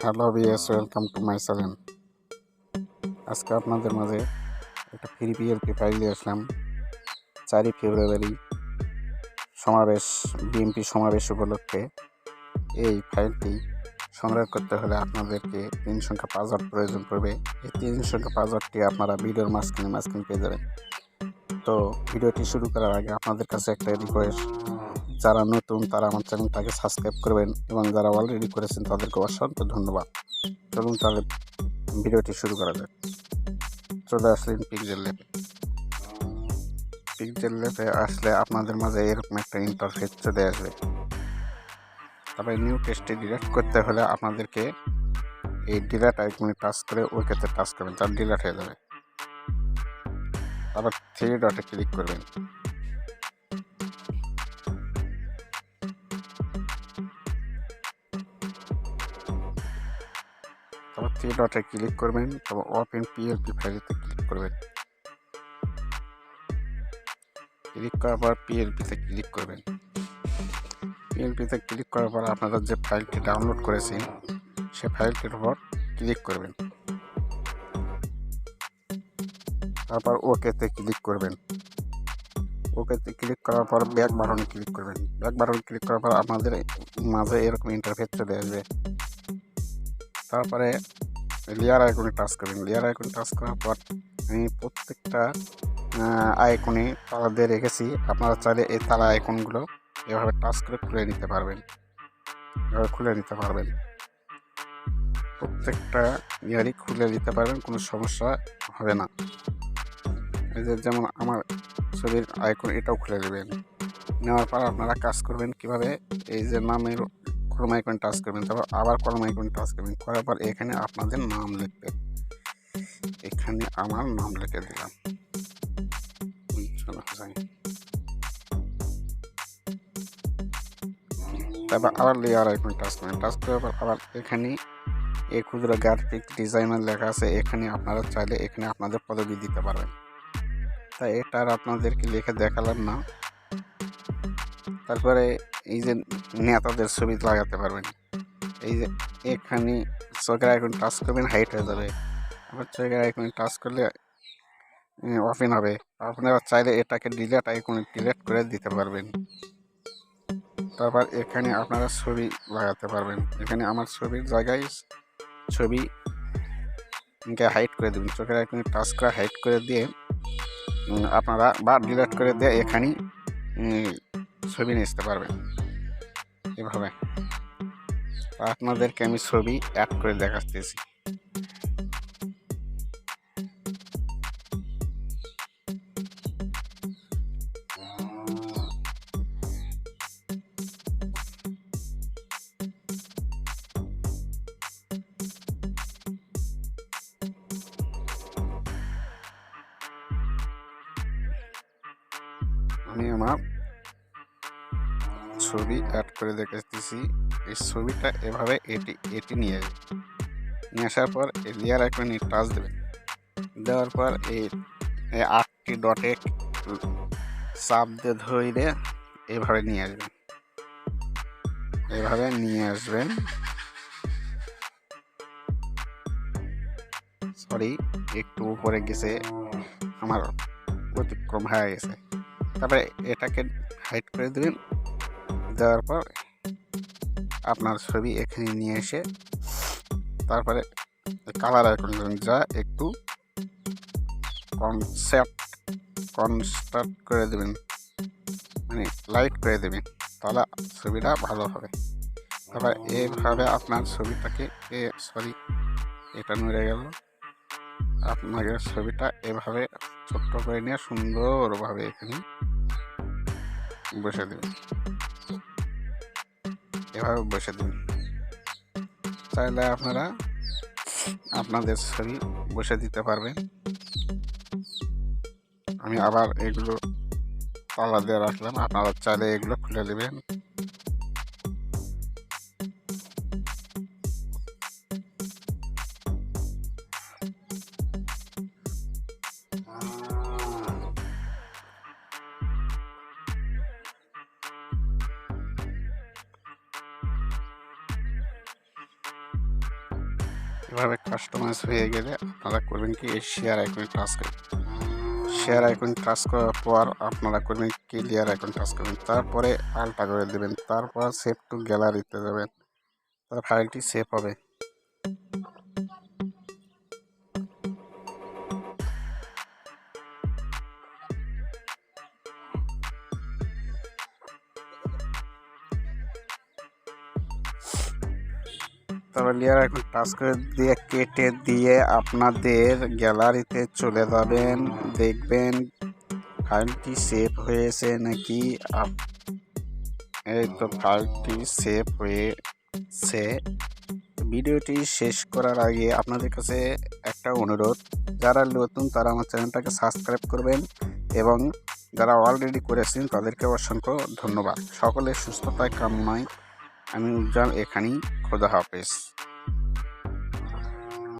Hello VS, welcome to my channel. আজকে আপনাদের মাঝে একটা ফ্রি পিএলপি ফাইল নিয়ে আসলাম। 4ই ফেব্রুয়ারি বিএনপি সমাবেশ উপলক্ষে এই ফাইলটি সংগ্রহ করতে হলে আপনাদেরকে 3 সংখ্যা পাসওয়ার্ড প্রয়োজন পড়বে। এই 3 সংখ্যা পাসওয়ার্ডটি আপনারা ভিডিওর মাঝখানে পেয়ে যাবেন। তো ভিডিওটি শুরু করার আগে আপনাদের কাছে একটা রিকোয়েস্ট, যারা নতুন তারা আমার চ্যানেলটাকে সাবস্ক্রাইব করবেন এবং যারা অলরেডি করেছেন তাদেরকে অসংখ্য ধন্যবাদ। চলুন তাহলে ভিডিওটি শুরু করা যাক। চলে আসলেন পিক্সেল ল্যাবে আসলে আপনাদের মাঝে এরকম একটা ইন্টারফেস চলে আসবে। তারপরে নিউ টেক্সটে ডিলিট করতে হলে আপনাদেরকে এই ডিলিট আইকনে টাচ করে ওকেতে টাচ করবেন, তার ডিলিট হয়ে যাবে। তারপর 3 ডটে ক্লিক করবেন। তারপর 3 ডটে ক্লিক করবেন, তারপর ওপেন পিএলপি ফাইলেতে ক্লিক করবেন। ক্লিক করার পর পিএলপিতে ক্লিক করবেন। পিএলপিতে ক্লিক করার পর আপনারা যে ফাইলটি ডাউনলোড করেছেন সে ফাইলটির উপর ক্লিক করবেন। তারপর ওকেতে ক্লিক করবেন। ওকেতে ক্লিক করার পর ব্যাক বাটনে ক্লিক করবেন। ব্যাক বাটনে ক্লিক করার পর আপনাদের মাঝে এরকম ইন্টারফেস চলে আসবে। তারপরে লেয়ার আইকনে টাচ করবেন। লেয়ার আইকনে টাচ করার পর আমি প্রত্যেকটা আইকনে তালা দিয়ে রেখেছি। আপনারা চাইলে এই তালা আইকনগুলো এভাবে টাচ করে খুলে নিতে পারবেন। প্রত্যেকটা ইয়ারই খুলে নিতে পারবেন, কোনো সমস্যা হবে না। এই যে যেমন আমার ছবির আইকন, এটাও খুলে নেবেন। নেওয়ার পর আপনারা কাজ করবেন কিভাবে, এই যে নামের কলম আইকন টাচ করবেন, তারপর আবার কলম আইকন টাচ করবেন। করার পর এখানে আপনাদের নাম লিখবেন। এখানে আমার নাম লিখে দিলাম। তারপর আবার লেয়ার আইকন টাচ করবেন। টাচ করার পর আবার এখানে এই ক্ষুদ্র গ্রাফিক ডিজাইনার লেখা আছে, এখানে আপনারা চাইলে এখানে আপনাদের পদবি দিতে পারবেন। তাই এটা আর আপনাদেরকে লিখে দেখালাম না। তারপরে এই যে নেতাদের ছবি লাগাতে পারবেন। এই যে এখানে চোখের আইকন টাচ করবেন, হাইট হয়ে যাবে। আবার চোখের আইকন টাচ করলে ওপেন হবে। আপনারা চাইলে এটাকে ডিলিট আইকনে ডিলিট করে দিতে পারবেন। তারপর এখানে আপনারা ছবি লাগাতে পারবেন। এখানে আমার ছবির জায়গায় ছবিকে হাইট করে দেবেন। চোখের আইকনে টাচ করে হাইট করে দিয়ে আপনারা বা ডিলিট করে দিয়ে এখানে ছবি নিয়ে আসতে পারবেন। এভাবে আপনাদেরকে আমি ছবি অ্যাড করে দেখাচ্ছি। আমি আমার ছবি অ্যাড করে দেখাচ্ছি। এই ছবিটা এভাবে এটি নিয়ে আসার পর এই লেয়ার আইকনে টাচ দেবেন। দেওয়ার পর এই 8টি ডটে চাপ দিয়ে ধরে এভাবে নিয়ে আসবেন। সরি, একটু উপরে গেছে, আমার অতিক্রম হয়ে গেছে। তারপরে এটাকে হাইড করে দেবেন। দেওয়ার পর আপনার ছবি এখানে নিয়ে এসে তারপরে কালার আইকন দেবেন, যা একটু কনস্ট্রাক্ট করে দেবেন, মানে লাইট করে দেবেন, তাহলে ছবিটা ভালো হবে। তারপর এইভাবে আপনার ছবিটাকে এটা নড়ে গেল। আপনাকে ছবিটা এভাবে ছোট্ট করে নিয়ে সুন্দরভাবে এখানে বসে দেবেন। এভাবে বসে দেবেন। চাইলে আপনারা আপনাদের ছবি বসে দিতে পারবেন। আমি আবার এগুলো তালা দিয়ে রাখলাম, আপনারা চাইলে এগুলো খুলে নেবেন। এভাবে কাস্টমাইজ হয়ে গেলে আপনারা করবেন কি এই শেয়ার আইকনে টাচ করবেন। শেয়ার আইকন টাচ করার পর আপনারা করবেন ক্লিয়ার আইকন টাচ করবেন, তারপরে আলটা করে দেবেন, তারপর সেভ টু গ্যালারিতে যাবেন, তার ফাইলটি সেভ হবে। তারপর লেয়ার আইকন টাচ করে দিয়ে কেটে দিয়ে আপনাদের গ্যালারিতে চলে যাবেন, দেখবেন ফাইলটি সেভ হয়েছে নাকি। এই তো ফাইলটি সেভ হয়েছে। ভিডিওটি শেষ করার আগে আপনাদের কাছে একটা অনুরোধ, যারা নতুন তারা আমার চ্যানেলটাকে সাবস্ক্রাইব করবেন এবং যারা অলরেডি করেছেন তাদেরকে অসংখ্য ধন্যবাদ। সকলের সুস্থতায় কামনায় আমি উজ্জ্বল এখানেই। খোদা হাফেজ।